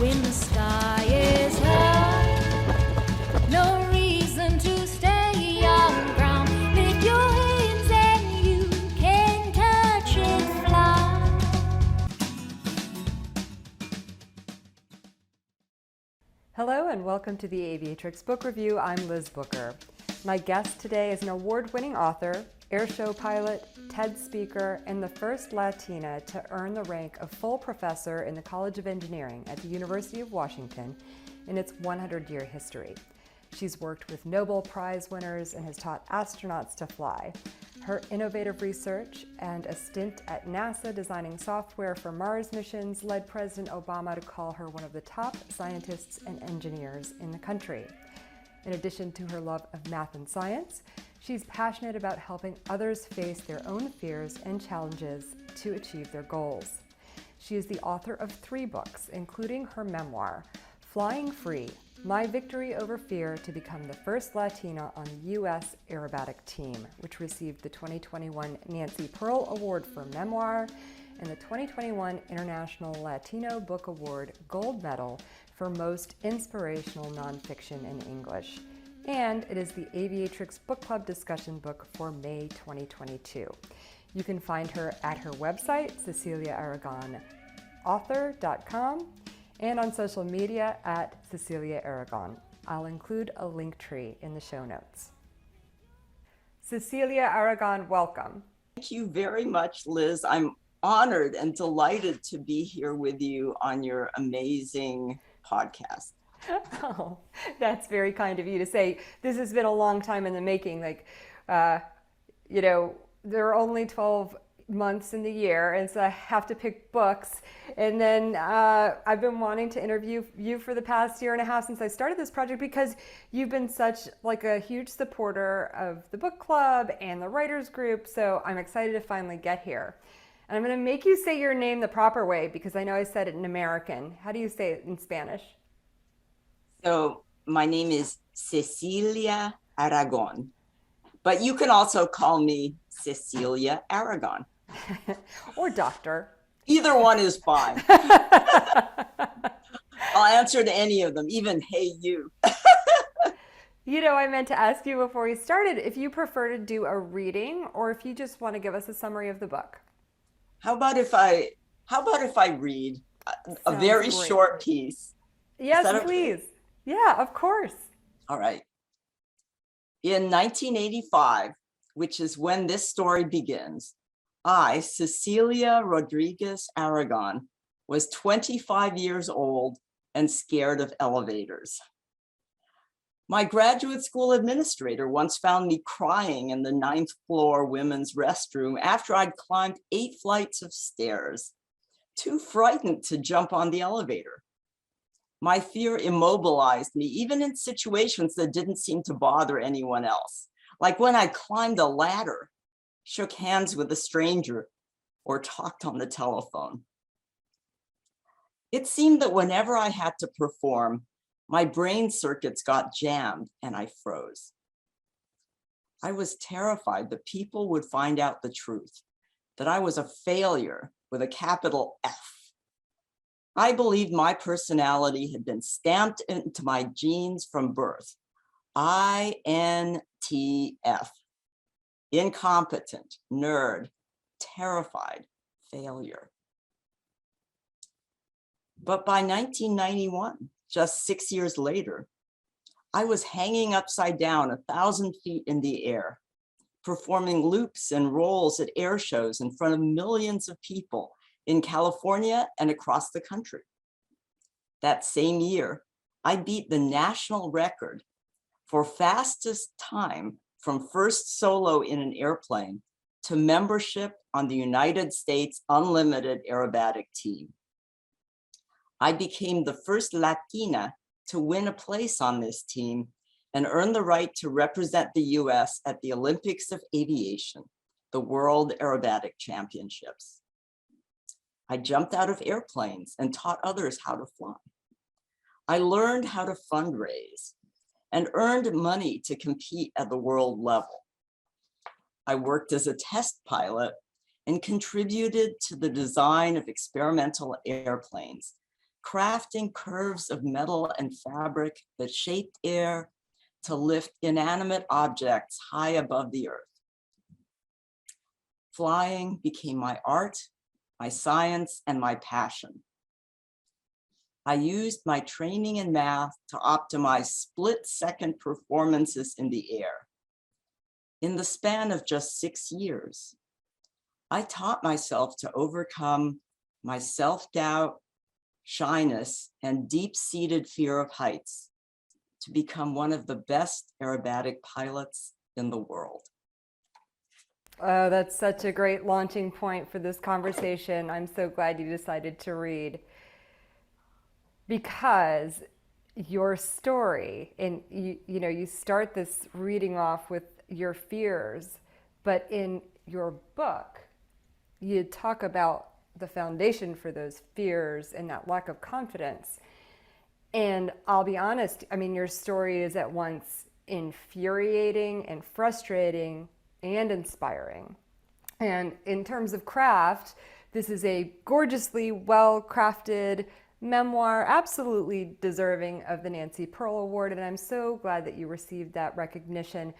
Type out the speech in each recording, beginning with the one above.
when the sky is high. No reason to stay on ground. Lift your hands and you can catch and fly. Hello and welcome to the Aviatrix Book Review. I'm Liz Booker. My guest today is an award-winning author, airshow pilot, TED speaker, and the first Latina to earn the rank of full professor in the College of Engineering at the University of Washington in its 100-year history. She's worked with Nobel Prize winners and has taught astronauts to fly. Her innovative research and a stint at NASA designing software for Mars missions led President Obama to call her one of the top scientists and engineers in the country. In addition to her love of math and science, she's passionate about helping others face their own fears and challenges to achieve their goals. She is the author of 3 books, including her memoir, Flying Free: My Victory Over Fear to Become the First Latina on the U.S. Aerobatic Team, which received the 2021 Nancy Pearl Award for Memoir and the 2021 International Latino Book Award Gold Medal for Most Inspirational Nonfiction in English. And it is the Aviatrix Book Club discussion book for May 2022. You can find her at her website, CeciliaAragonAuthor.com, and on social media at Cecilia Aragon. I'll include a link tree in the show notes. Cecilia Aragon, welcome. Thank you very much, Liz. I'm honored and delighted to be here with you on your amazing podcast. Oh, that's very kind of you to say. This has been a long time in the making. There are only 12 months in the year, and so I have to pick books. And then I've been wanting to interview you for the past year and a half since I started this project, because you've been such a huge supporter of the book club and the writers group. So I'm excited to finally get here. And I'm going to make you say your name the proper way, because I know I said it in American. How do you say it in Spanish? So my name is Cecilia Aragon, but you can also call me Cecilia Aragon. Or doctor. Either one is fine. I'll answer to any of them, even hey you. I meant to ask you before we started if you prefer to do a reading or if you just want to give us a summary of the book. How about if I read a very great. short piece? Yes, please. Okay? Yeah, of course. All right. In 1985, which is when this story begins, I, Cecilia Rodriguez Aragon, was 25 years old and scared of elevators. My graduate school administrator once found me crying in the 9th floor women's restroom after I'd climbed 8 flights of stairs, too frightened to jump on the elevator. My fear immobilized me, even in situations that didn't seem to bother anyone else, like when I climbed a ladder, shook hands with a stranger, or talked on the telephone. It seemed that whenever I had to perform, my brain circuits got jammed and I froze. I was terrified that people would find out the truth, that I was a failure with a capital F. I believed my personality had been stamped into my genes from birth. INTF. Incompetent, nerd, terrified, failure. But by 1991, just 6 years later, I was hanging upside down 1,000 feet in the air, performing loops and rolls at air shows in front of millions of people in California and across the country. That same year, I beat the national record for fastest time from first solo in an airplane to membership on the United States Unlimited Aerobatic Team. I became the first Latina to win a place on this team and earn the right to represent the US at the Olympics of Aviation, the World Aerobatic Championships. I jumped out of airplanes and taught others how to fly. I learned how to fundraise and earned money to compete at the world level. I worked as a test pilot and contributed to the design of experimental airplanes crafting curves of metal and fabric that shaped air to lift inanimate objects high above the earth. Flying became my art, my science, and my passion. I used my training in math to optimize split-second performances in the air. In the span of just 6 years, I taught myself to overcome my self-doubt, shyness, and deep-seated fear of heights to become one of the best aerobatic pilots in the world. Oh, that's such a great launching point for this conversation. I'm so glad you decided to read, because your story, and you start this reading off with your fears, but in your book, you talk about the foundation for those fears and that lack of confidence. And I'll be honest, I mean, your story is at once infuriating and frustrating and inspiring. And in terms of craft, this is a gorgeously well-crafted memoir, absolutely deserving of the Nancy Pearl Award, and I'm so glad that you received that recognition.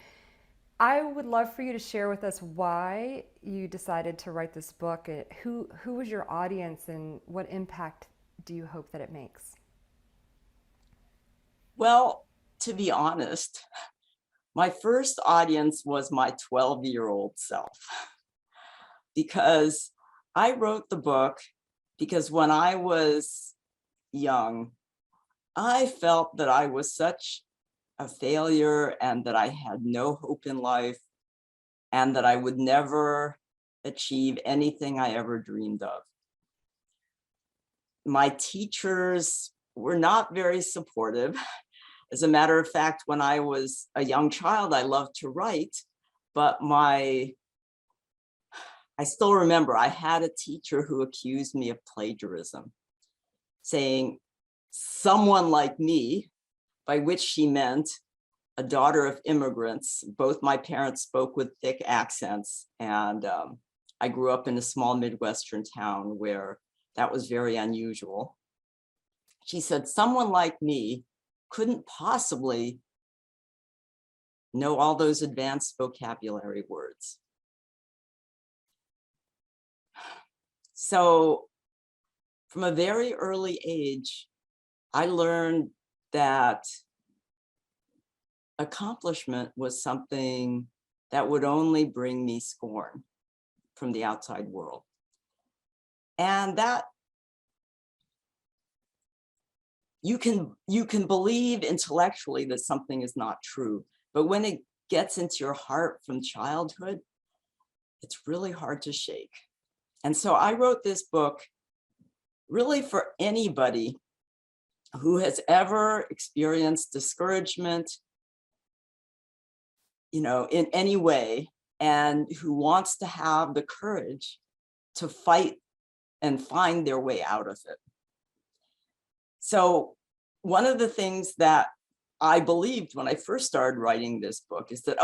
I would love for you to share with us why you decided to write this book. Who was your audience, and what impact do you hope that it makes? Well, to be honest, my first audience was my 12-year-old self, because I wrote the book because when I was young, I felt that I was such a failure and that I had no hope in life and that I would never achieve anything I ever dreamed of. My teachers were not very supportive. As a matter of fact, when I was a young child, I loved to write, but I still remember I had a teacher who accused me of plagiarism, saying someone like me, by which she meant a daughter of immigrants. Both my parents spoke with thick accents, and I grew up in a small Midwestern town where that was very unusual. She said, someone like me couldn't possibly know all those advanced vocabulary words. So from a very early age, I learned that accomplishment was something that would only bring me scorn from the outside world. And that you can believe intellectually that something is not true, but when it gets into your heart from childhood, it's really hard to shake. And so I wrote this book really for anybody who has ever experienced discouragement, in any way, and who wants to have the courage to fight and find their way out of it. So one of the things that I believed when I first started writing this book is that,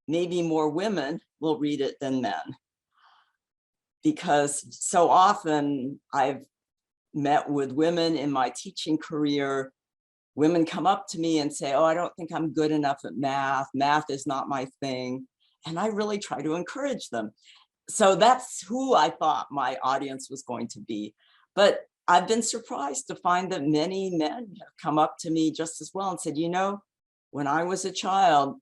maybe more women will read it than men. Because so often I've met with women in my teaching career, women come up to me and say, oh, I don't think I'm good enough at math. Math is not my thing. And I really try to encourage them. So that's who I thought my audience was going to be. But I've been surprised to find that many men have come up to me just as well and said, when I was a child,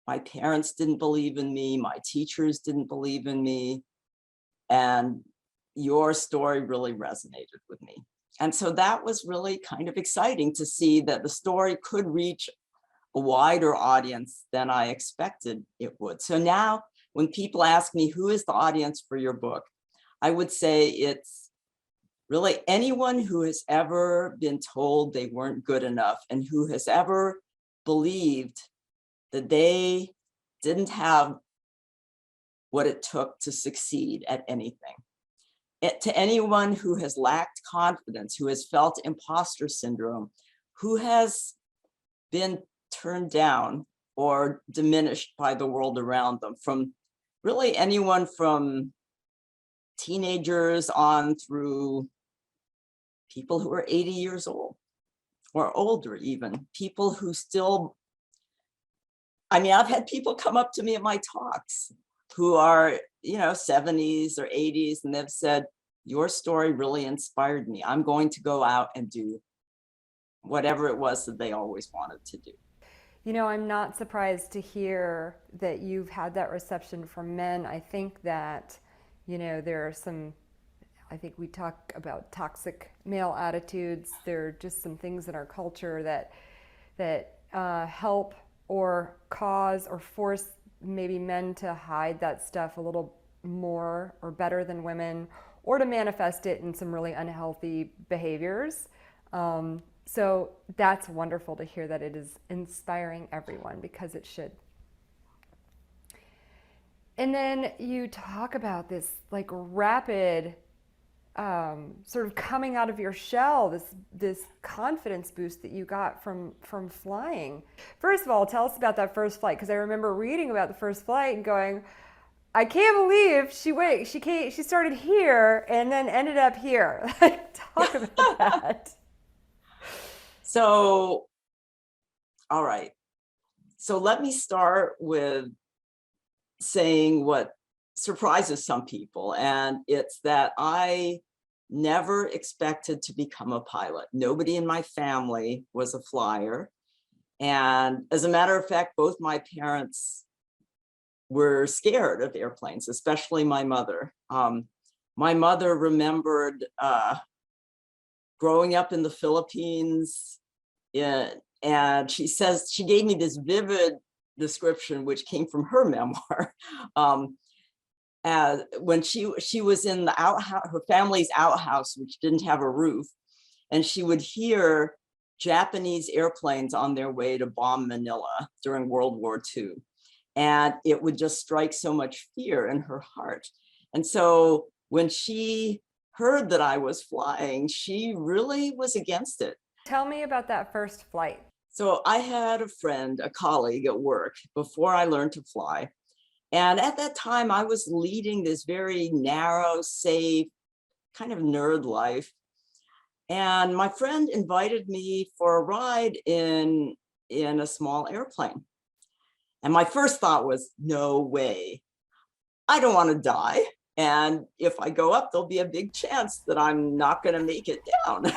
my parents didn't believe in me, my teachers didn't believe in me, and your story really resonated with me. And so that was really kind of exciting to see that the story could reach a wider audience than I expected it would. So now when people ask me, who is the audience for your book? I would say it's really anyone who has ever been told they weren't good enough and who has ever believed that they didn't have what it took to succeed at anything. To anyone who has lacked confidence, who has felt imposter syndrome, who has been turned down or diminished by the world around them, from really anyone from teenagers on through people who are 80 years old or older, even people who still, I mean, I've had people come up to me at my talks who are, 70s or 80s, and they've said, your story really inspired me. I'm going to go out and do whatever it was that they always wanted to do. I'm not surprised to hear that you've had that reception from men. I think that, there are some, I think we talk about toxic male attitudes. There are just some things in our culture that help or cause or force maybe men to hide that stuff a little more or better than women, or to manifest it in some really unhealthy behaviors. So that's wonderful to hear that it is inspiring everyone, because it should. And then you talk about this like rapid sort of coming out of your shell, this confidence boost that you got from flying. First of all, tell us about that first flight, because I remember reading about the first flight and going, I can't believe she started here and then ended up here. Like, talk about that. So, all right. So let me start with saying what surprises some people. And it's that I never expected to become a pilot. Nobody in my family was a flyer. And as a matter of fact, both my parents were scared of airplanes, especially my mother. My mother remembered growing up in the Philippines, and she says, she gave me this vivid description, which came from her memoir. When she was in the outhouse, her family's outhouse, which didn't have a roof, and she would hear Japanese airplanes on their way to bomb Manila during World War II. And it would just strike so much fear in her heart. And so when she heard that I was flying, she really was against it. Tell me about that first flight. So I had a friend, a colleague at work before I learned to fly. And at that time, I was leading this very narrow, safe, kind of nerd life. And my friend invited me for a ride in a small airplane. And my first thought was, no way, I don't want to die. And if I go up, there'll be a big chance that I'm not going to make it down.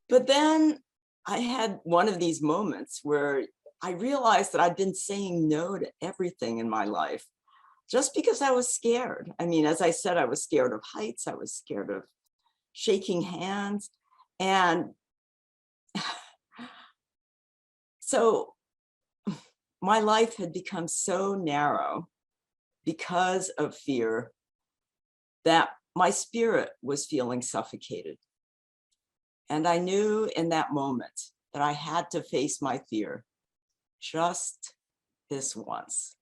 But then I had one of these moments where I realized that I'd been saying no to everything in my life just because I was scared. I mean, as I said, I was scared of heights. I was scared of shaking hands. And so my life had become so narrow because of fear that my spirit was feeling suffocated. And I knew in that moment that I had to face my fear just this once.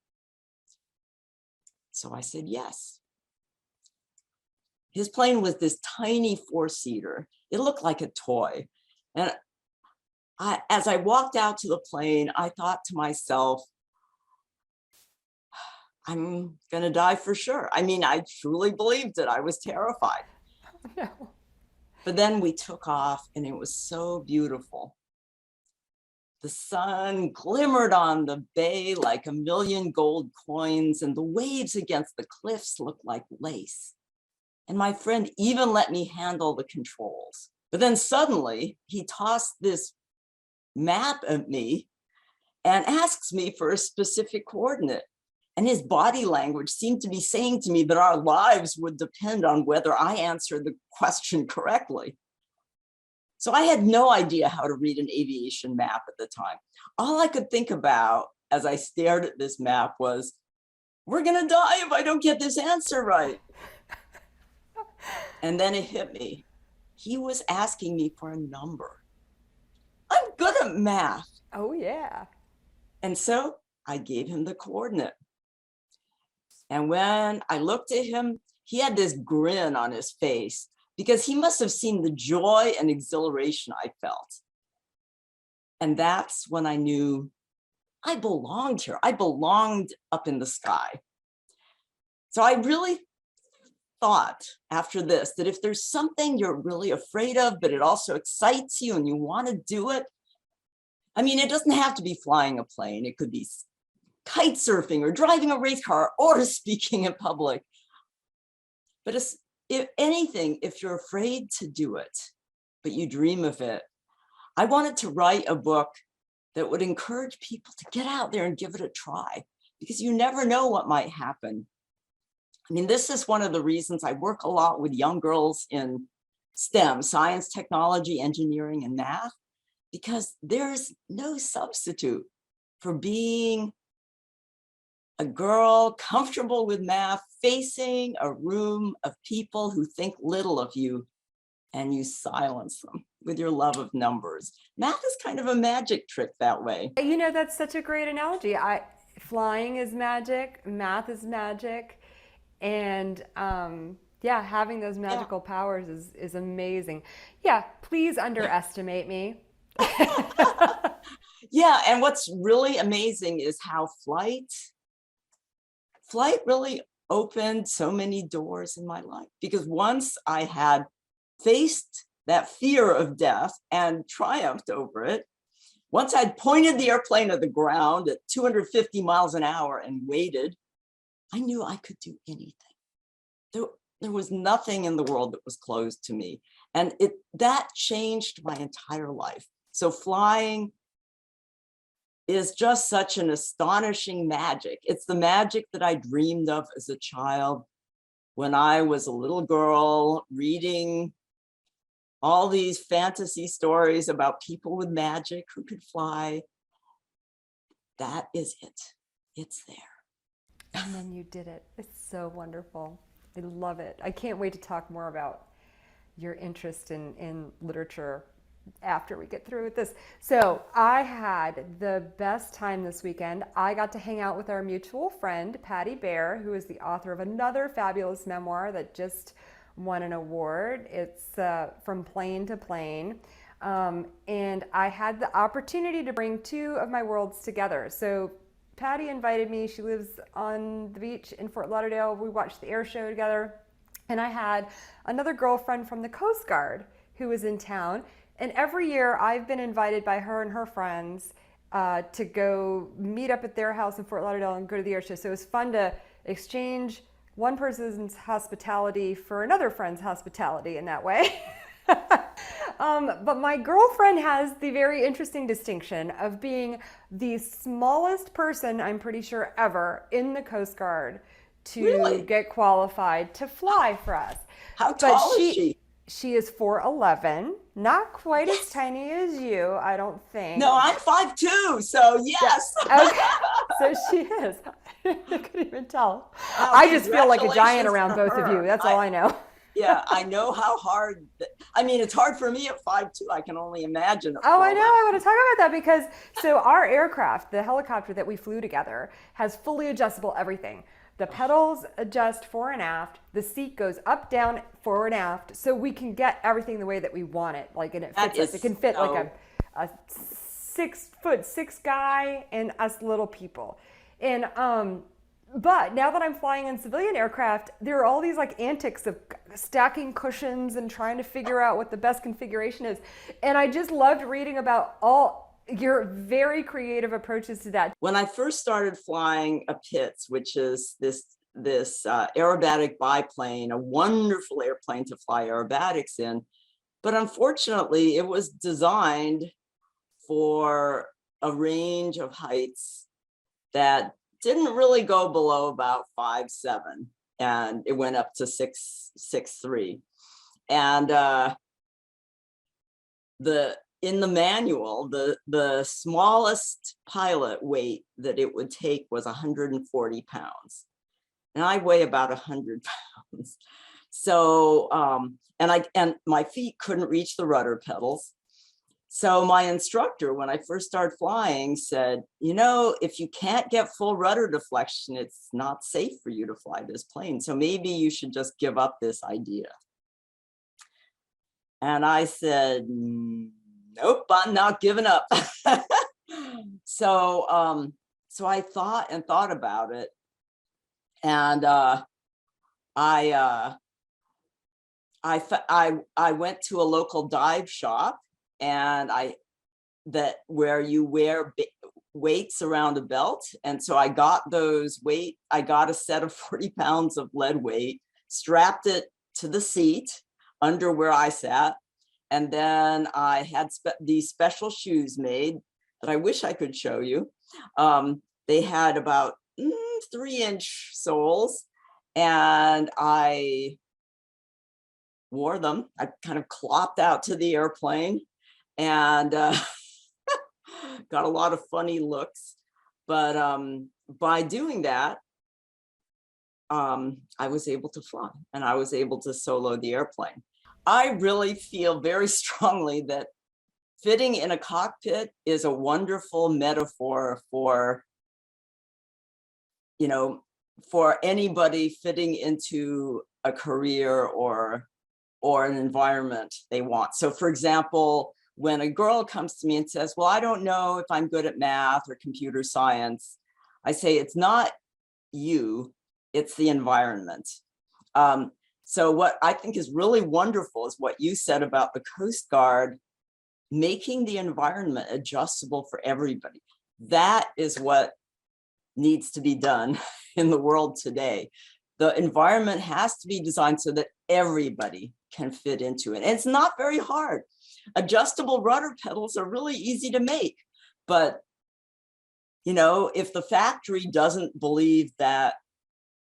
So I said yes. His plane was this tiny four-seater. It looked like a toy. And as I walked out to the plane, I thought to myself, I'm going to die for sure. I mean, I truly believed it. I was terrified. No. But then we took off, and it was so beautiful. The sun glimmered on the bay like a million gold coins, and the waves against the cliffs looked like lace. And my friend even let me handle the controls. But then suddenly he tossed this map at me and asks me for a specific coordinate. And his body language seemed to be saying to me that our lives would depend on whether I answered the question correctly. So I had no idea how to read an aviation map at the time. All I could think about as I stared at this map was, we're going to die if I don't get this answer right. And then it hit me. He was asking me for a number. I'm good at math. Oh, yeah. And so I gave him the coordinate. And when I looked at him, he had this grin on his face because he must have seen the joy and exhilaration I felt. And that's when I knew I belonged here. I belonged up in the sky. So I really thought after this, that if there's something you're really afraid of, but it also excites you and you want to do it, I mean, it doesn't have to be flying a plane. It could be kite surfing or driving a race car or speaking in public. But if anything, if you're afraid to do it, but you dream of it, I wanted to write a book that would encourage people to get out there and give it a try, because you never know what might happen. I mean, this is one of the reasons I work a lot with young girls in STEM, science, technology, engineering, and math, because there's no substitute for being a girl comfortable with math, facing a room of people who think little of you, and you silence them with your love of numbers. Math is kind of a magic trick that way. You know, that's such a great analogy. Flying is magic, math is magic, and yeah, having those magical powers is amazing. Yeah, please underestimate me. Yeah, and what's really amazing is how flight really opened so many doors in my life, because once I had faced that fear of death and triumphed over it, once I'd pointed the airplane at the ground at 250 miles an hour and waited, I knew I could do anything. There was nothing in the world that was closed to me. And that changed my entire life. So flying is just such an astonishing magic. It's the magic that I dreamed of as a child when I was a little girl reading all these fantasy stories about people with magic who could fly. That is it. It's there. And then you did it. It's so wonderful. I love it. I can't wait to talk more about your interest in literature after we get through with this. So I had the best time this weekend. I got to hang out with our mutual friend, Patty Bear, who is the author of another fabulous memoir that just won an award. It's From Plane to Plane. And I had the opportunity to bring two of my worlds together. So Patty invited me. She lives on the beach in Fort Lauderdale. We watched the air show together. And I had another girlfriend from the Coast Guard who was in town. And every year I've been invited by her and her friends to go meet up at their house in Fort Lauderdale and go to the air show. So it was fun to exchange one person's hospitality for another friend's hospitality in that way. But my girlfriend has the very interesting distinction of being the smallest person, I'm pretty sure, ever in the Coast Guard to get qualified to fly for us. How tall is she? She is 4'11", not quite as tiny as you, I don't think. No, I'm 5'2", so yes. Yeah. Okay. So she is. I couldn't even tell. I just feel like a giant around both of you. That's all I know. Yeah, I know how hard. I mean, it's hard for me at 5'2". I can only imagine. Oh, I know. I want to talk about that because so our aircraft, the helicopter that we flew together, has fully adjustable everything. The pedals adjust fore and aft. The seat goes up, down, forward and aft, so we can get everything the way that we want it. Like, and it fits us. It can fit like a 6'6" guy and us little people. And but now that I'm flying in civilian aircraft, there are all these like antics of stacking cushions and trying to figure out what the best configuration is. And I just loved reading about all your very creative approaches to that. When I first started flying a Pitts, which is this aerobatic biplane, a wonderful airplane to fly aerobatics in, but unfortunately it was designed for a range of heights that didn't really go below about 5'7", and it went up to 6'3". And in the manual, the smallest pilot weight that it would take was 140 pounds. And I weigh about 100 pounds. So, and my feet couldn't reach the rudder pedals. So my instructor, when I first started flying, said, you know, if you can't get full rudder deflection, it's not safe for you to fly this plane. So maybe you should just give up this idea. And I said, nope, I'm not giving up. So I thought about it. And I I went to a local dive shop, and where you wear weights around a belt. And so I got I got a set of 40 pounds of lead weight, strapped it to the seat under where I sat. And then I had these special shoes made that I wish I could show you. They had about 3-inch soles, and I wore them. I kind of clopped out to the airplane, and got a lot of funny looks. But by doing that, I was able to fly, and I was able to solo the airplane. I really feel very strongly that fitting in a cockpit is a wonderful metaphor for, for anybody fitting into a career or an environment they want. So for example, when a girl comes to me and says, well, I don't know if I'm good at math or computer science, I say, it's not you, it's the environment. So what I think is really wonderful is what you said about the Coast Guard, making the environment adjustable for everybody. That is what needs to be done in the world today. The environment has to be designed so that everybody can fit into it. And it's not very hard. Adjustable rudder pedals are really easy to make, but if the factory doesn't believe that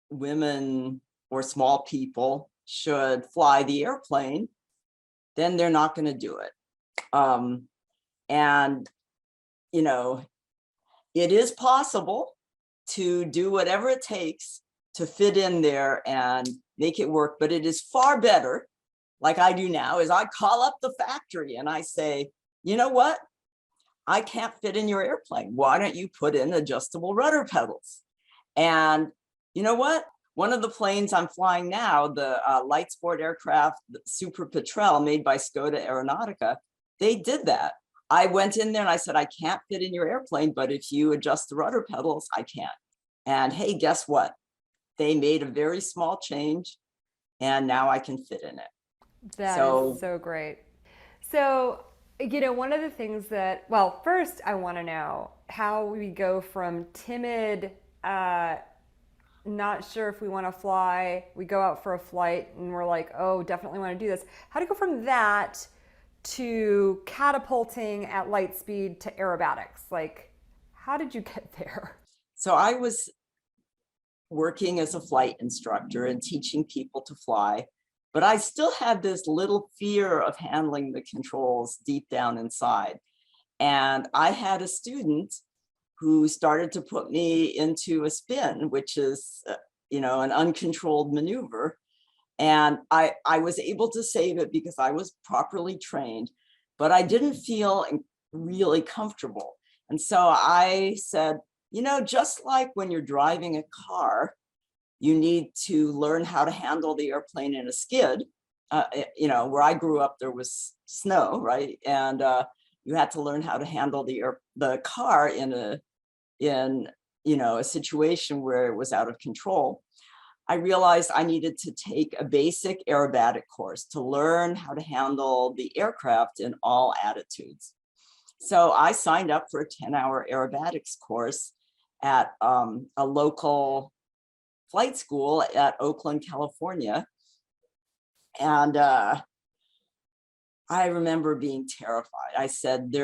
women or small people should fly the airplane, then they're not going to do it. And it is possible to do whatever it takes to fit in there and make it work, but it is far better, like I do now, is I call up the factory and I say, you know what? I can't fit in your airplane. Why don't you put in adjustable rudder pedals? And you know what? One of the planes I'm flying now, the light sport aircraft, the Super Petrel, made by Skoda Aeronautica, they did that. I went in there and I said, I can't fit in your airplane, but if you adjust the rudder pedals, I can. And hey, guess what? They made a very small change, and now I can fit in it. That is so great. So, one of the things that, well, first I want to know how we go from timid, not sure if we want to fly, we go out for a flight and we're like, oh, definitely want to do this. How to go from that to catapulting at light speed to aerobatics? Like, how did you get there? So I was working as a flight instructor and teaching people to fly, but I still had this little fear of handling the controls deep down inside. And I had a student who started to put me into a spin, which is, an uncontrolled maneuver. And I was able to save it because I was properly trained, but I didn't feel really comfortable. And so I said, just like when you're driving a car, you need to learn how to handle the airplane in a skid. Where I grew up, there was snow, right? And you had to learn how to handle the car in a situation where it was out of control. I realized I needed to take a basic aerobatic course to learn how to handle the aircraft in all attitudes. So I signed up for a 10-hour aerobatics course at a local flight school at Oakland, California. And I remember being terrified. I said,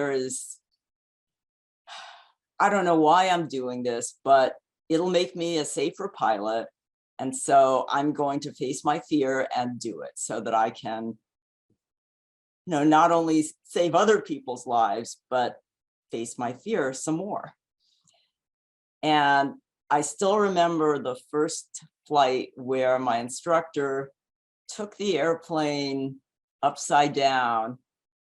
I don't know why I'm doing this, but it'll make me a safer pilot. And so I'm going to face my fear and do it so that I can, not only save other people's lives, but face my fear some more. And I still remember the first flight where my instructor took the airplane upside down,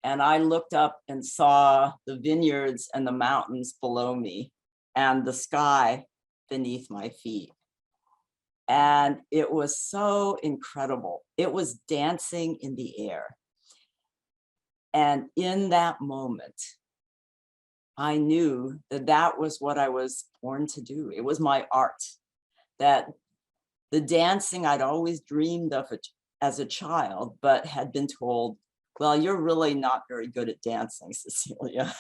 and I looked up and saw the vineyards and the mountains below me and the sky beneath my feet. And it was so incredible. It was dancing in the air. And in that moment, I knew that that was what I was born to do. It was my art, that the dancing I'd always dreamed of as a child, but had been told, well, you're really not very good at dancing, Cecilia.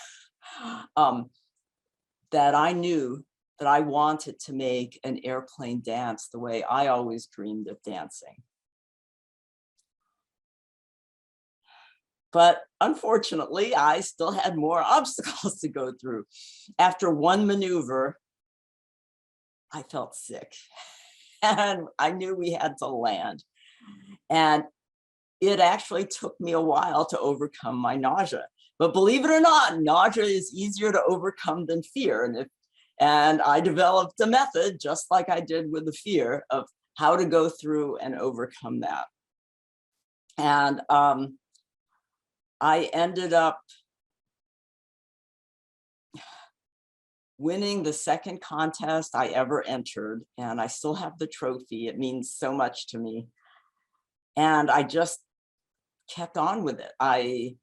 That I knew that I wanted to make an airplane dance the way I always dreamed of dancing. But unfortunately, I still had more obstacles to go through. After one maneuver, I felt sick and I knew we had to land. And it actually took me a while to overcome my nausea. But believe it or not, nausea is easier to overcome than fear. And I developed a method, just like I did with the fear, of how to go through and overcome that. And I ended up winning the second contest I ever entered, and I still have the trophy. It means so much to me. And I just kept on with it. I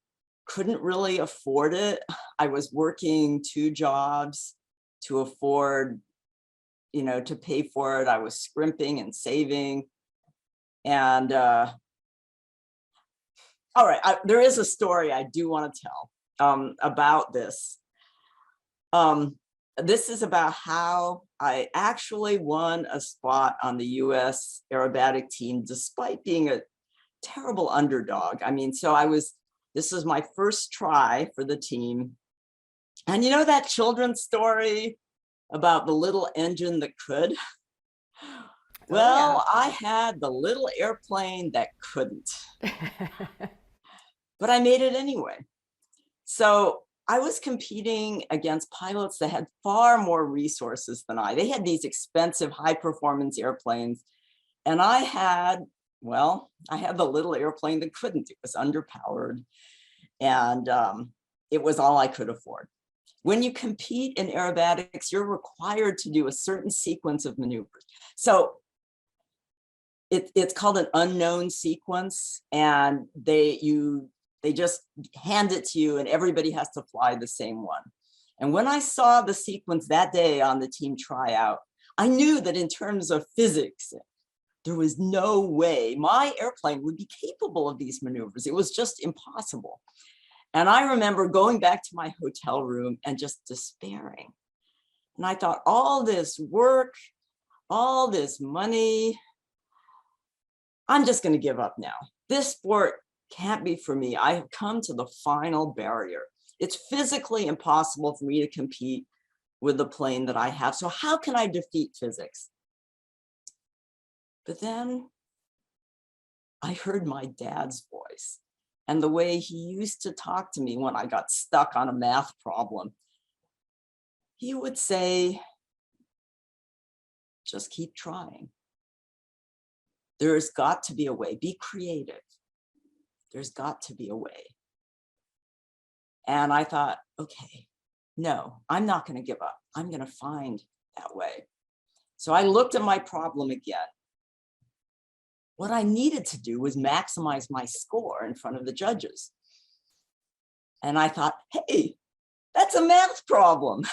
couldn't really afford it. I was working 2 jobs to afford, to pay for it. I was scrimping and saving. And all right, there is a story I do want to tell about this. This is about how I actually won a spot on the US aerobatic team, despite being a terrible underdog. I mean, this is my first try for the team. And you know that children's story about the little engine that could? Well, I had the little airplane that couldn't. But I made it anyway. So I was competing against pilots that had far more resources than I. They had these expensive, high-performance airplanes. And I had the little airplane that couldn't. It was underpowered. And it was all I could afford. When you compete in aerobatics, you're required to do a certain sequence of maneuvers. So it's called an unknown sequence, and they just hand it to you and everybody has to fly the same one. And when I saw the sequence that day on the team tryout, I knew that in terms of physics, there was no way my airplane would be capable of these maneuvers. It was just impossible. And I remember going back to my hotel room and just despairing. And I thought, all this work, all this money, I'm just going to give up now. This sport can't be for me. I have come to the final barrier. It's physically impossible for me to compete with the plane that I have. So how can I defeat physics? But then I heard my dad's voice and the way he used to talk to me when I got stuck on a math problem. He would say, just keep trying. There's got to be a way. Be creative. There's got to be a way. And I thought, okay, no, I'm not going to give up. I'm going to find that way. So I looked at my problem again. What I needed to do was maximize my score in front of the judges. And I thought, hey, that's a math problem.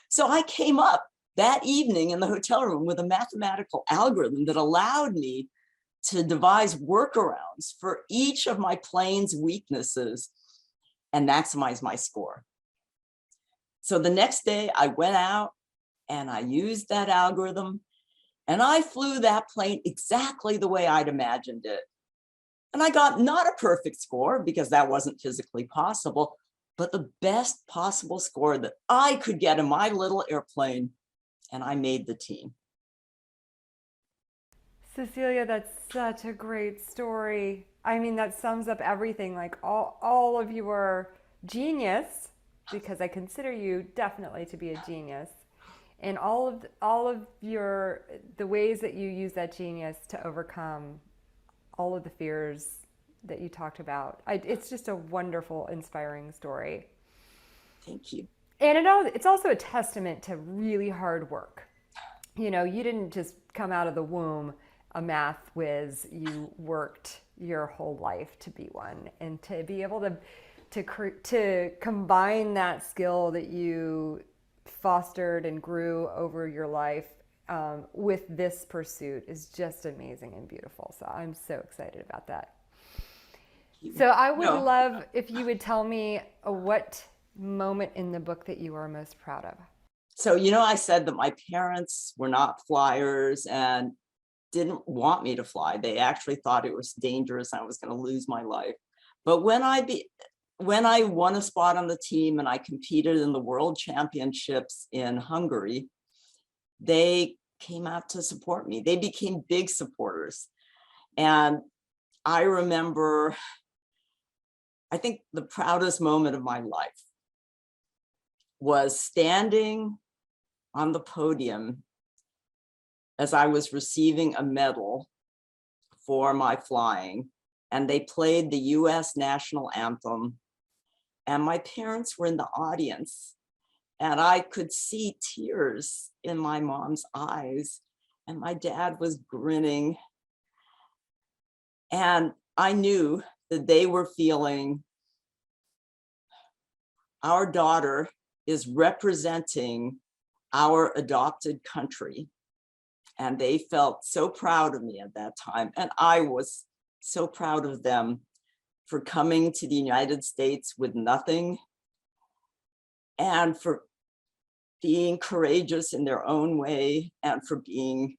So I came up that evening in the hotel room with a mathematical algorithm that allowed me to devise workarounds for each of my plane's weaknesses and maximize my score. So the next day I went out and I used that algorithm and I flew that plane exactly the way I'd imagined it. And I got not a perfect score because that wasn't physically possible, but the best possible score that I could get in my little airplane, and I made the team. Cecilia, that's such a great story. I mean, that sums up everything, like all of your genius, because I consider you definitely to be a genius, and all of the ways that you use that genius to overcome all of the fears that you talked about. It's just a wonderful, inspiring story. Thank you. And it's also a testament to really hard work. You know, you didn't just come out of the womb a math whiz. You worked your whole life to be one, and to be able to combine that skill that you fostered and grew over your life with this pursuit is just amazing and beautiful. So I'm so excited about that. So I would love if you would tell me what moment in the book that you are most proud of. So, I said that my parents were not flyers and didn't want me to fly. They actually thought it was dangerous and I was going to lose my life. But when I won a spot on the team and I competed in the World Championships in Hungary, they came out to support me. They became big supporters. And I remember, I think the proudest moment of my life was standing on the podium as I was receiving a medal for my flying, and they played the US national anthem, and my parents were in the audience, and I could see tears in my mom's eyes, and my dad was grinning, and I knew that they were feeling our daughter is representing our adopted country. And they felt so proud of me at that time. And I was so proud of them for coming to the United States with nothing and for being courageous in their own way and for being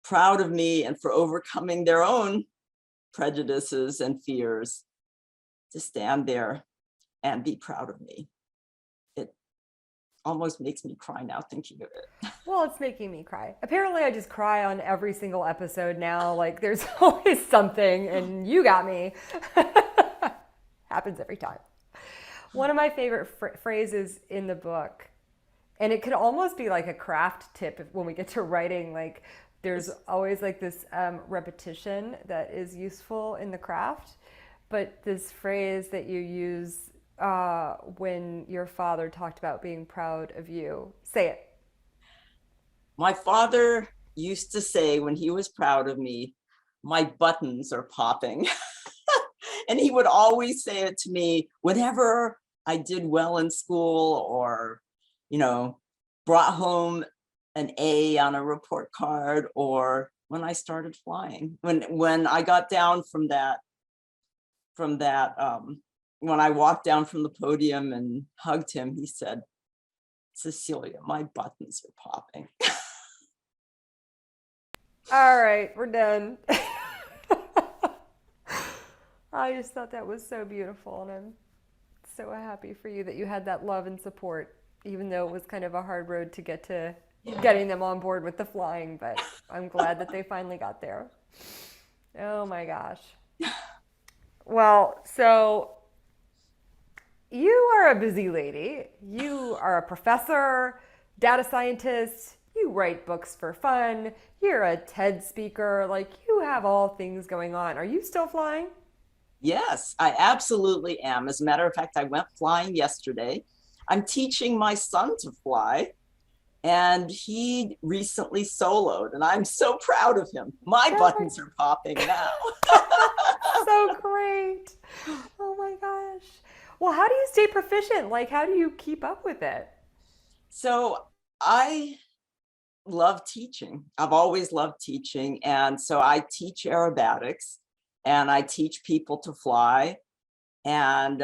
proud of me and for overcoming their own prejudices and fears to stand there and be proud of me. It almost makes me cry now thinking of it. Well, it's making me cry. Apparently I just cry on every single episode now. Like there's always something and you got me. Happens every time. One of my favorite phrases in the book, and it could almost be like a craft tip when we get to writing, like there's always like this repetition that is useful in the craft. But this phrase that you use when your father talked about being proud of you, say it. My father used to say when he was proud of me, my buttons are popping. And he would always say it to me whenever I did well in school or, brought home an A on a report card, or when I started flying. When I got down from that, when I walked down from the podium and hugged him, he said, Cecilia, my buttons are popping. All right, we're done. I just thought that was so beautiful, and I'm so happy for you that you had that love and support, even though it was kind of a hard road to get to getting them on board with the flying, but I'm glad that they finally got there. Oh my gosh. Well, so you are a busy lady. You are a professor, data scientist, you write books for fun, you're a TED speaker, like you have all things going on. Are you still flying? Yes, I absolutely am. As a matter of fact, I went flying yesterday. I'm teaching my son to fly, and he recently soloed, and I'm so proud of him. My buttons are popping now. So great. Oh my gosh. Well, how do you stay proficient? Like, how do you keep up with it? So I love teaching. I've always loved teaching. And so I teach aerobatics and I teach people to fly. And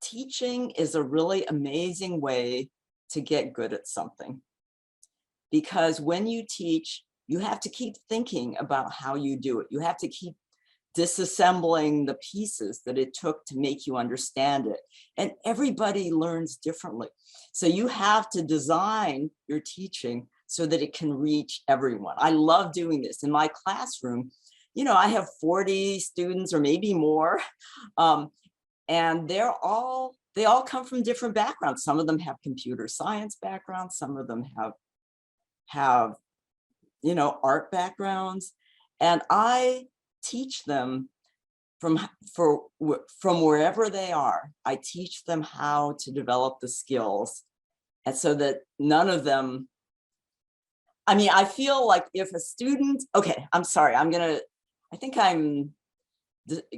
teaching is a really amazing way to get good at something. Because when you teach, you have to keep thinking about how you do it. You have to keep disassembling the pieces that it took to make you understand it. And everybody learns differently. So you have to design your teaching so that it can reach everyone. I love doing this. In my classroom, I have 40 students or maybe more. And they all come from different backgrounds. Some of them have computer science backgrounds. Some of them have art backgrounds. And I teach them from wherever they are. I teach them how to develop the skills, and so that none of them, I feel like if a student, okay, I'm sorry, I think I'm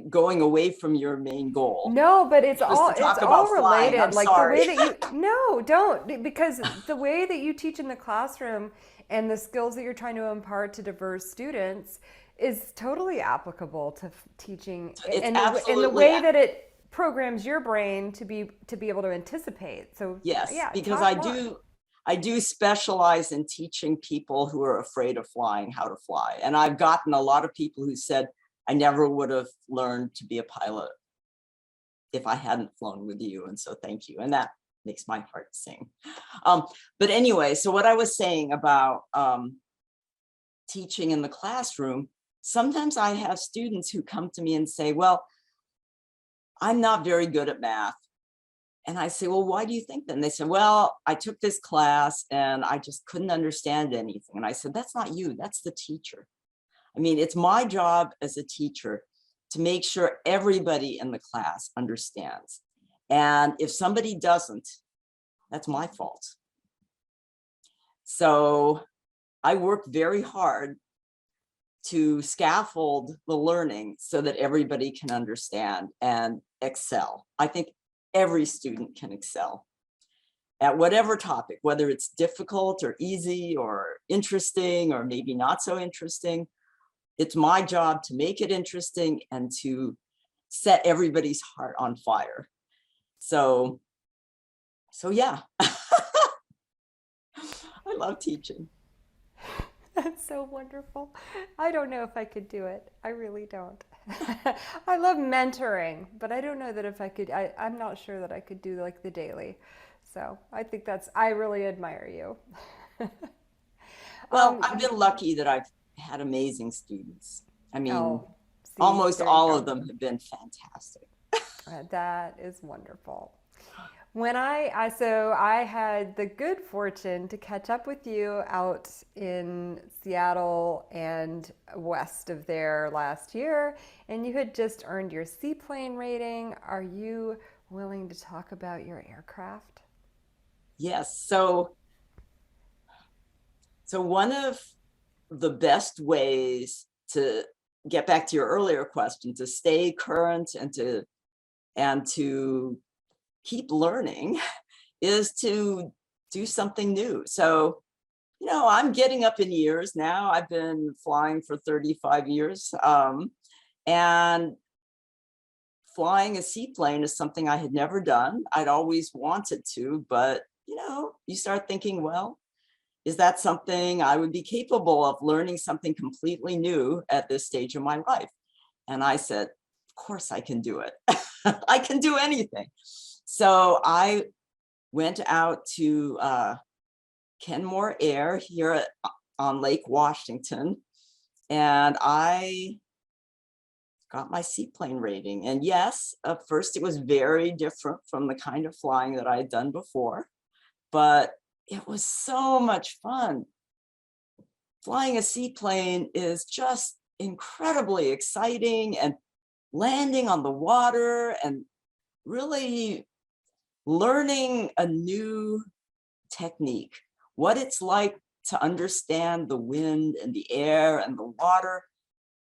going away from your main goal. No, but it's Just all to talk it's all about flying. related. I'm Like sorry. the way that you no, don't because the way that you teach in the classroom and the skills that you're trying to impart to diverse students is totally applicable to teaching It's and the absolutely way that it programs your brain to be able to anticipate. So yes, yeah, because talk more. I do specialize in teaching people who are afraid of flying how to fly. And I've gotten a lot of people who said, I never would have learned to be a pilot if I hadn't flown with you. And so thank you. And that makes my heart sing. But anyway, so what I was saying about teaching in the classroom, sometimes I have students who come to me and say, well, I'm not very good at math. And I say, well, why do you think that? And they said, well, I took this class and I just couldn't understand anything. And I said, that's not you, that's the teacher. I mean, it's my job as a teacher to make sure everybody in the class understands. And if somebody doesn't, that's my fault. So I work very hard to scaffold the learning so that everybody can understand and excel. I think every student can excel at whatever topic, whether it's difficult or easy or interesting or maybe not so interesting. It's my job to make it interesting and to set everybody's heart on fire. So yeah, I love teaching. That's so wonderful. I don't know if I could do it. I really don't. I love mentoring, but I don't know that if I could, I'm not sure that I could do like the daily. So I think I really admire you. Well, I've been lucky that I've had amazing students. I mean, see, almost there you all go. of them have been fantastic. That is wonderful. When I had the good fortune to catch up with you out in Seattle and west of there last year, and you had just earned your Seaplane rating. Are you willing to talk about your aircraft? Yes. So one of the best ways to get back to your earlier question, to stay current and to keep learning is to do something new. So, I'm getting up in years now. I've been flying for 35 years. And flying a seaplane is something I had never done. I'd always wanted to, but you start thinking, well, is that something I would be capable of learning something completely new at this stage of my life? And I said, of course I can do it. I can do anything. So I went out to Kenmore Air here on Lake Washington, and I got my seaplane rating. And yes, at first it was very different from the kind of flying that I had done before, but it was so much fun. Flying a seaplane is just incredibly exciting, and landing on the water and really learning a new technique, what it's like to understand the wind and the air and the water.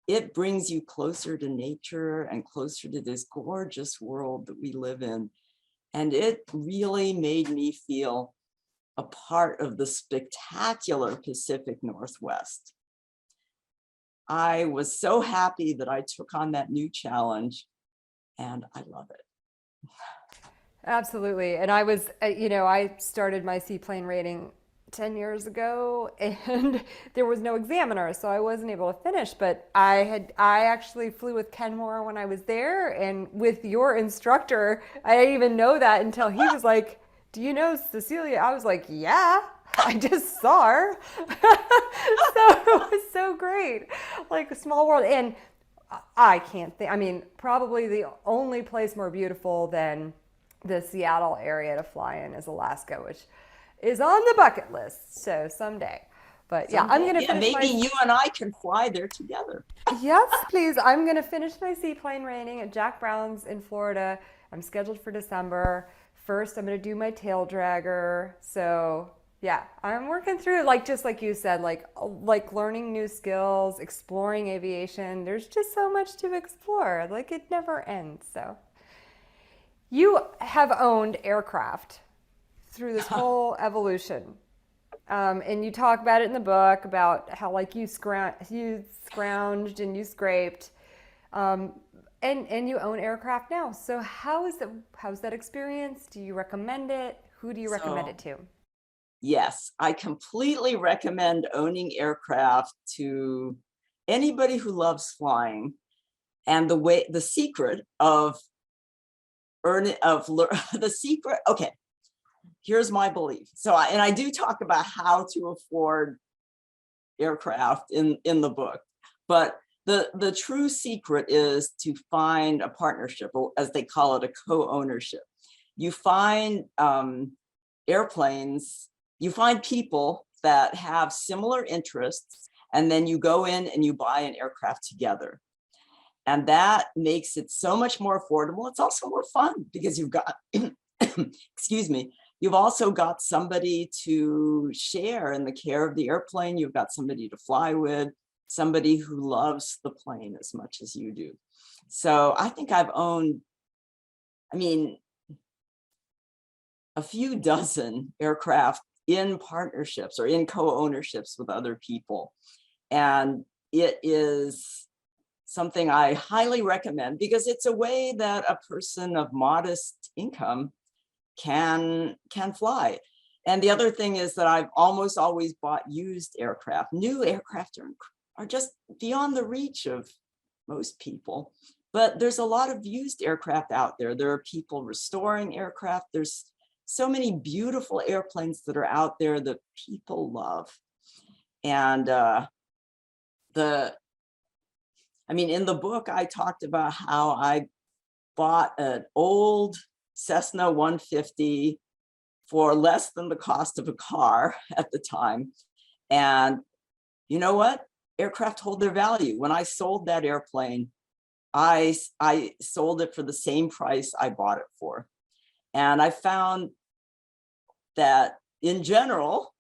It brings you closer to nature and closer to this gorgeous world that we live in. And it really made me feel a part of the spectacular Pacific Northwest. I was so happy that I took on that new challenge, and I love it. Absolutely. And I started my seaplane rating 10 years ago, and there was no examiner, so I wasn't able to finish. But I actually flew with Kenmore when I was there, and with your instructor, I didn't even know that until he was like, do you know Cecilia? I was like, yeah, I just saw her. So it was so great, like a small world. And I can't think, probably the only place more beautiful than the Seattle area to fly in is Alaska, which is on the bucket list. So someday. But yeah, I'm going to finish maybe you and I can fly there together. Yes, please. I'm going to finish my seaplane rating at Jack Brown's in Florida. I'm scheduled for December. First, I'm going to do my tail dragger. So Yeah, I'm working through like just like you said, like learning new skills, exploring aviation. There's just so much to explore. Like it never ends. So you have owned aircraft through this whole evolution. And you talk about it in the book about how like you scrounged and you scraped, and you own aircraft now. So how's that experience? Do you recommend it? Who do you recommend it So, to? yes, I completely recommend owning aircraft to anybody who loves flying. And the secret of the secret. Okay, here's my belief. So, I do talk about how to afford aircraft in the book, but the true secret is to find a partnership, or as they call it, a co-ownership. You find airplanes, you find people that have similar interests, and then you go in and you buy an aircraft together. And that makes it so much more affordable. It's also more fun because you've got, excuse me, you've also got somebody to share in the care of the airplane. You've got somebody to fly with, somebody who loves the plane as much as you do. So I think I've owned, I mean, a few dozen aircraft in partnerships or in co-ownerships with other people. And it is something I highly recommend because it's a way that a person of modest income can fly. And the other thing is that I've almost always bought used aircraft. New aircraft are just beyond the reach of most people. But there's a lot of used aircraft out there. There are people restoring aircraft. There's so many beautiful airplanes that are out there that people love. And in the book, I talked about how I bought an old Cessna 150 for less than the cost of a car at the time. And you know what? Aircraft hold their value. When I sold that airplane, I sold it for the same price I bought it for. And I found that in general,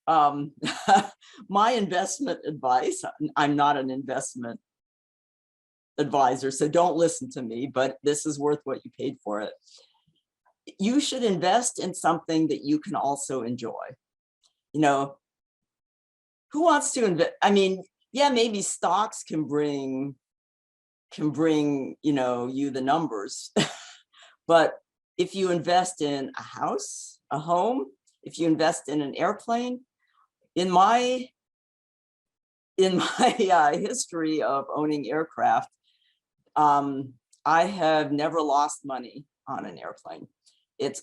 my investment advice, I'm not an investment advisor, so don't listen to me, but this is worth what you paid for it. You should invest in something that you can also enjoy. You know, who wants to invest? I mean, yeah, maybe stocks can bring, you the numbers. But if you invest in a house, a home, if you invest in an airplane, in my history of owning aircraft, I have never lost money on an airplane. It's,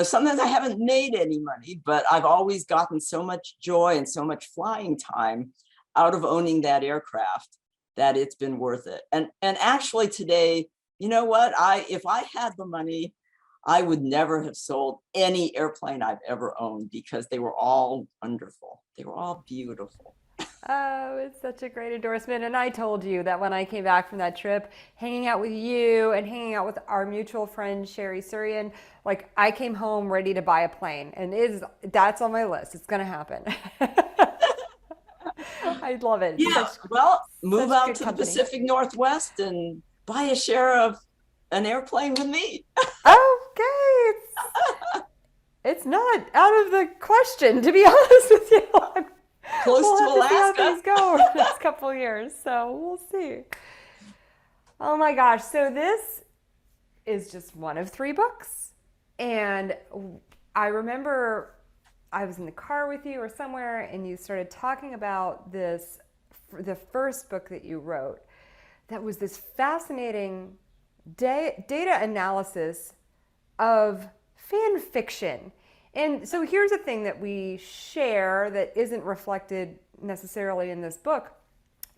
sometimes I haven't made any money, but I've always gotten so much joy and so much flying time out of owning that aircraft that it's been worth it. And actually today, you know what? If I had the money, I would never have sold any airplane I've ever owned because they were all wonderful. They were all beautiful. Oh, it's such a great endorsement. And I told you that when I came back from that trip, hanging out with you and hanging out with our mutual friend, Sherry Surian, like I came home ready to buy a plane. And that's on my list. It's going to happen. I love it. Yeah, well, move such out good to company. the Pacific Northwest and buy a share of an airplane with me. Okay. It's not out of the question, to be honest with you. Close We'll to have to see how Alaska. things go over the next couple of years. So we'll see. Oh my gosh. So this is just one of 3 books. And I remember I was in the car with you or somewhere and you started talking about the first book that you wrote. That was this fascinating data analysis of fan fiction. And so here's a thing that we share that isn't reflected necessarily in this book,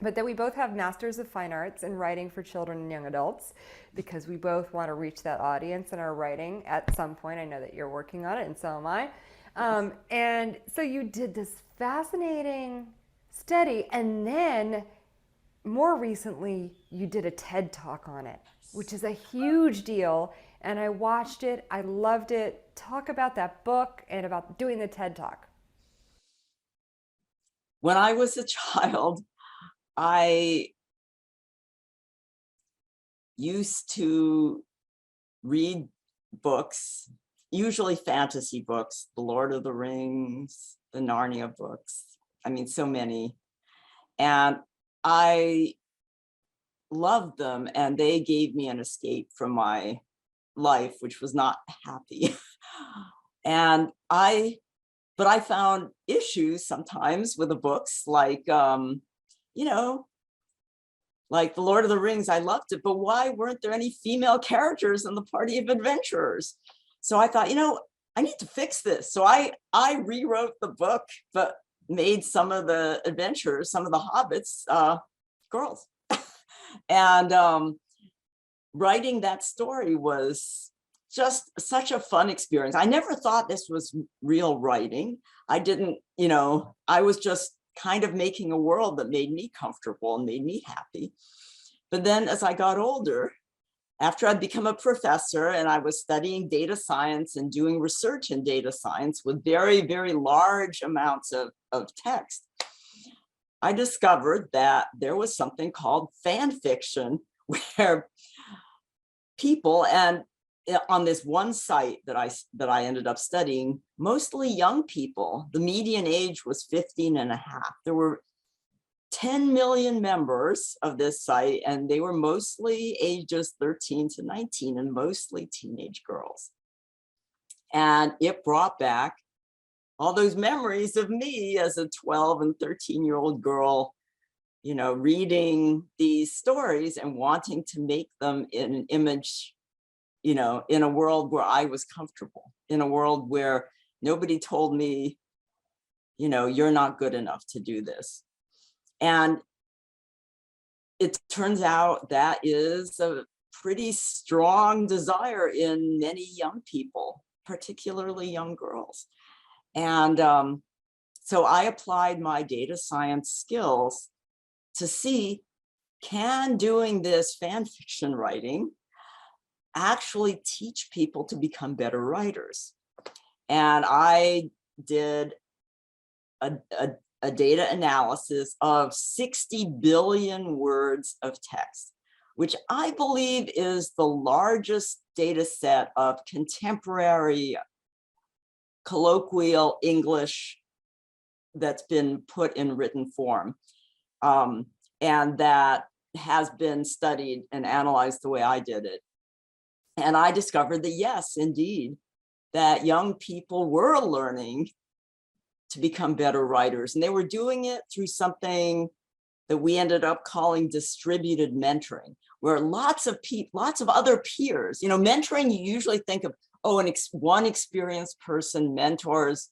but that we both have Masters of Fine Arts in writing for children and young adults because we both want to reach that audience in our writing at some point. I know that you're working on it, and so am I. And so you did this fascinating study, and then more recently, you did a TED Talk on it, which is a huge deal. and I watched it. I loved it. Talk about that book and about doing the TED Talk. When I was a child, I used to read books, usually fantasy books, The Lord of the Rings, the Narnia books. I mean, so many. And I loved them, and they gave me an escape from my life, which was not happy. But I found issues sometimes with the books, like, like The Lord of the Rings. I loved it, but why weren't there any female characters in the party of adventurers? So I thought, I need to fix this. So I rewrote the book, but made some of the adventurers, some of the hobbits, girls. And writing that story was just such a fun experience. I never thought this was real writing. I didn't, I was just kind of making a world that made me comfortable and made me happy. But then as I got older, after I'd become a professor and I was studying data science and doing research in data science with very, very large amounts of text, I discovered that there was something called fan fiction, where people, and on this one site that I ended up studying, mostly young people, the median age was 15 and a half. There were 10 million members of this site, and they were mostly ages 13 to 19 and mostly teenage girls. And it brought back all those memories of me as a 12 and 13-year-old girl, reading these stories and wanting to make them in an image, in a world where I was comfortable, in a world where nobody told me, you're not good enough to do this. And it turns out that is a pretty strong desire in many young people, particularly young girls. And so I applied my data science skills to see, can doing this fan fiction writing actually teach people to become better writers? And I did a data analysis of 60 billion words of text, which I believe is the largest data set of contemporary colloquial English that's been put in written form, and that has been studied and analyzed the way I did it. And I discovered that, yes, indeed, that young people were learning to become better writers. And they were doing it through something that we ended up calling distributed mentoring, where lots of other peers, mentoring, you usually think of, one experienced person mentors,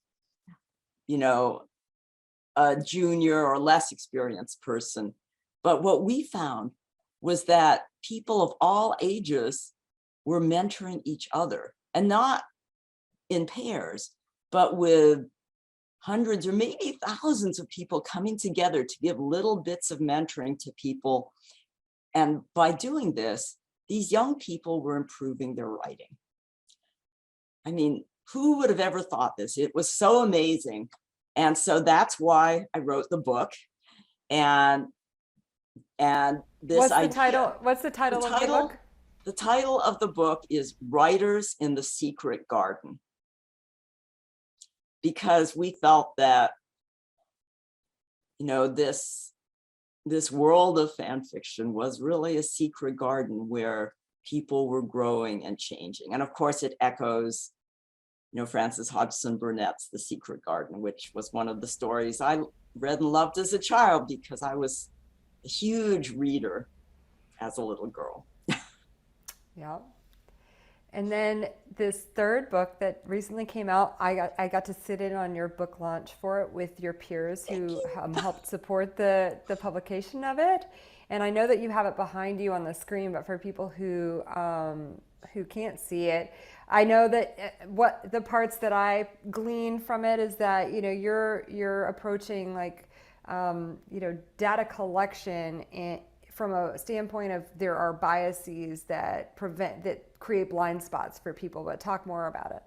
a junior or less experienced person. But what we found was that people of all ages were mentoring each other, and not in pairs, but with hundreds or maybe thousands of people coming together to give little bits of mentoring to people. And by doing this, these young people were improving their writing. I mean, who would have ever thought this? It was so amazing. And so that's why I wrote the book. And this What's idea, the title of the book? The title of the book is Writers in the Secret Garden, because we felt that, this world of fan fiction was really a secret garden where people were growing and changing. And of course it echoes, Frances Hodgson Burnett's The Secret Garden, which was one of the stories I read and loved as a child, because I was a huge reader as a little girl. Yeah. And then this third book that recently came out, I got to sit in on your book launch for it with your peers who helped support the publication of it. And I know that you have it behind you on the screen, but for people who can't see it, I know that what the parts that I gleaned from it is that you're approaching data collection from a standpoint of there are biases that create blind spots for people, but talk more about it.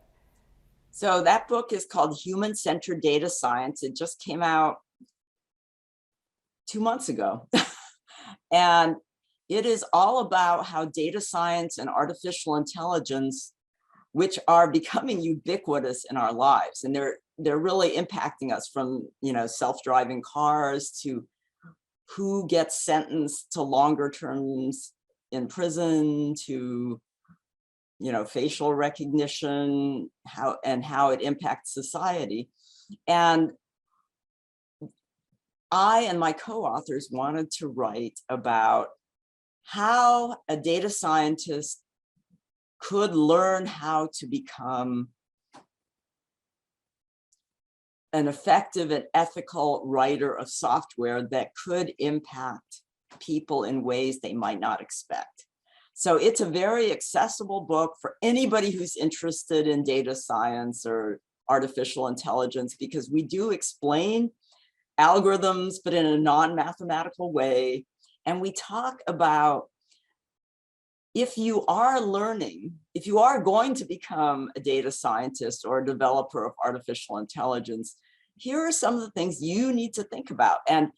So that book is called Human-Centered Data Science. It just came out 2 months ago. And it is all about how data science and artificial intelligence, which are becoming ubiquitous in our lives, and they're really impacting us, from self-driving cars to who gets sentenced to longer terms in prison, to facial recognition, how it impacts society. And I and my co-authors wanted to write about how a data scientist could learn how to become an effective and ethical writer of software that could impact people in ways they might not expect. So it's a very accessible book for anybody who's interested in data science or artificial intelligence, because we do explain algorithms, but in a non-mathematical way. And we talk about, if you are going to become a data scientist or a developer of artificial intelligence, here are some of the things you need to think about. And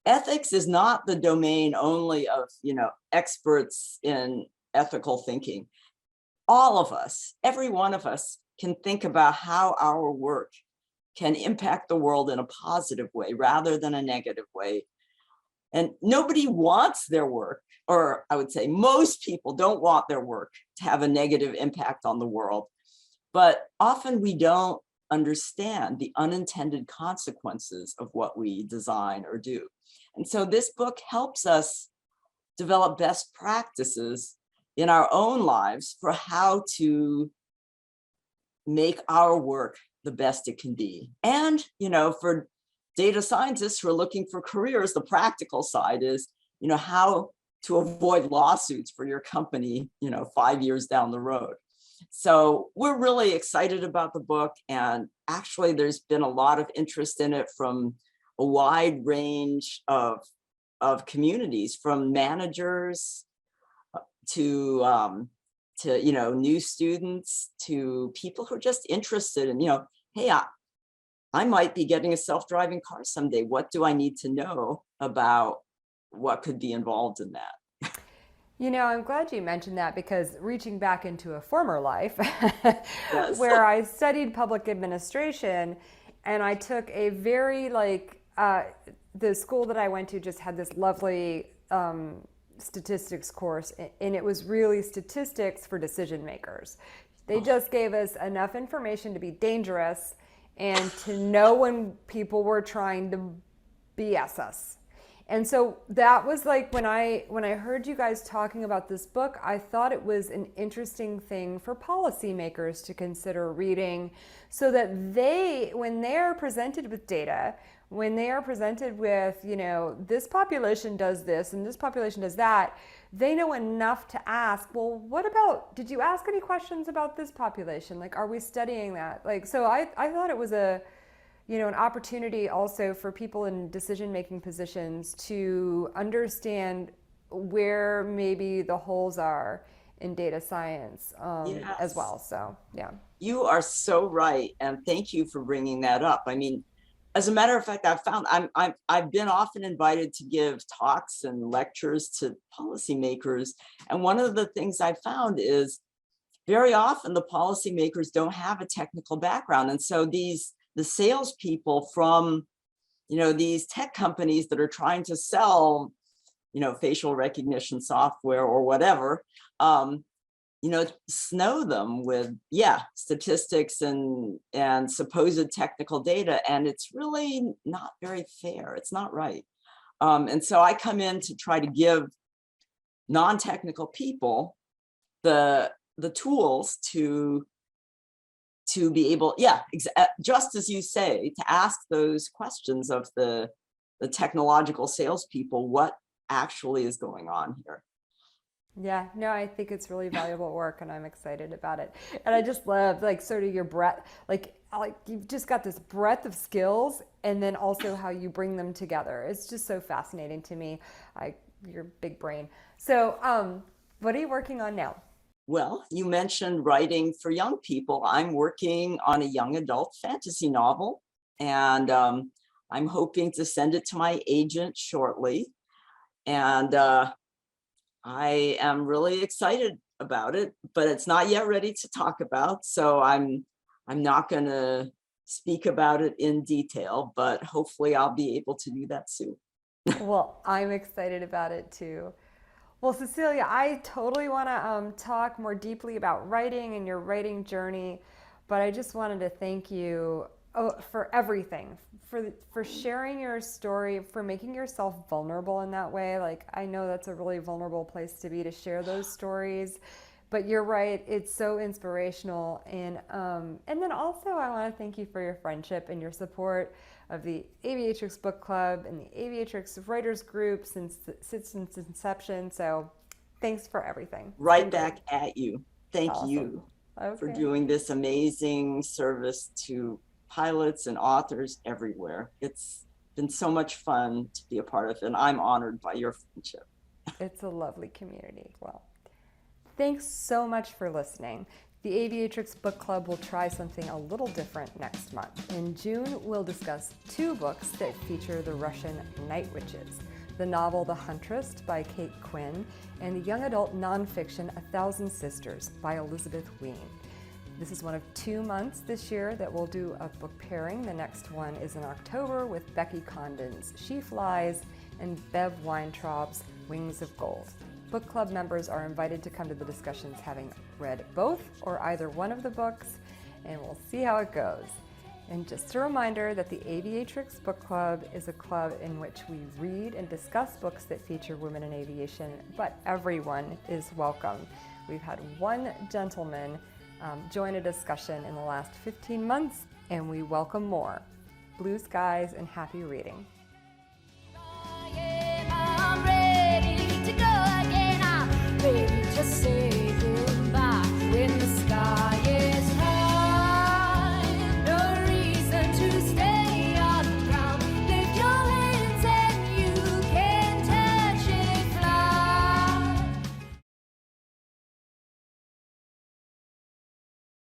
ethics is not the domain only of, experts in ethical thinking. All of us, every one of us, can think about how our work can impact the world in a positive way rather than a negative way. And nobody wants their work, or I would say most people don't want their work to have a negative impact on the world. But often we don't understand the unintended consequences of what we design or do. And so this book helps us develop best practices in our own lives for how to make our work the best it can be. And, for data scientists who are looking for careers, the practical side is, how to avoid lawsuits for your company, 5 years down the road. So we're really excited about the book. And actually, there's been a lot of interest in it from a wide range of communities, from managers to new students, to people who are just interested in, hey, I might be getting a self-driving car someday. What do I need to know about what could be involved in that? I'm glad you mentioned that, because reaching back into a former life Yes. where I studied public administration, and I took a very the school that I went to just had this lovely statistics course, and it was really statistics for decision makers. They just gave us enough information to be dangerous and to know when people were trying to BS us. And so that was when I heard you guys talking about this book, I thought it was an interesting thing for policymakers to consider reading, so that when they're presented with data, when they are presented with, this population does this and this population does that, they know enough to ask, well, did you ask any questions about this population? Are we studying that? So I thought it was an opportunity also for people in decision-making positions to understand where maybe the holes are in data science as well. So, yeah. You are so right. And thank you for bringing that up. I mean, as a matter of fact, I've been often invited to give talks and lectures to policymakers. And one of the things I found is very often the policymakers don't have a technical background. And so the salespeople from, these tech companies that are trying to sell, facial recognition software or whatever, snow them with, statistics and supposed technical data. And it's really not very fair. It's not right. And so I come in to try to give non-technical people the tools to be able, just as you say, to ask those questions of the technological salespeople, what actually is going on here. Yeah, no, I think it's really valuable work, and I'm excited about it. And I just love sort of your breadth, you've just got this breadth of skills, and then also how you bring them together. It's just so fascinating to me. your big brain. So what are you working on now? Well, you mentioned writing for young people. I'm working on a young adult fantasy novel, and I'm hoping to send it to my agent shortly. And I am really excited about it, but it's not yet ready to talk about. So I'm not going to speak about it in detail, but hopefully I'll be able to do that soon. Well, I'm excited about it too. Well, Cecilia, I totally want to talk more deeply about writing and your writing journey, but I just wanted to thank you for everything, for sharing your story, for making yourself vulnerable in that way. Like, I know that's a really vulnerable place to be, to share those stories, but you're right, it's so inspirational. And then also I want to thank you for your friendship and your support of the Aviatrix Book Club and the Aviatrix Writers Group since its inception. So thanks for everything. Right back at you. Thank Awesome. you for Okay. doing this amazing service to pilots and authors everywhere. It's been so much fun to be a part of it, and I'm honored by your friendship. It's a lovely community. Well, thanks so much for listening. The Aviatrix Book Club will try something a little different next month. In June, we'll discuss 2 books that feature the Russian night witches: the novel The Huntress by Kate Quinn and the young adult nonfiction 1,000 Sisters by Elizabeth Wein. This is one of 2 months this year that we'll do a book pairing. The next one is in October with Becky Condon's She Flies and Bev Weintraub's Wings of Gold. Book club members are invited to come to the discussions having read both or either one of the books, and we'll see how it goes. And just a reminder that the Aviatrix Book Club is a club in which we read and discuss books that feature women in aviation, but everyone is welcome. We've had one gentleman join a discussion in the last 15 months, and we welcome more. Blue skies and happy reading.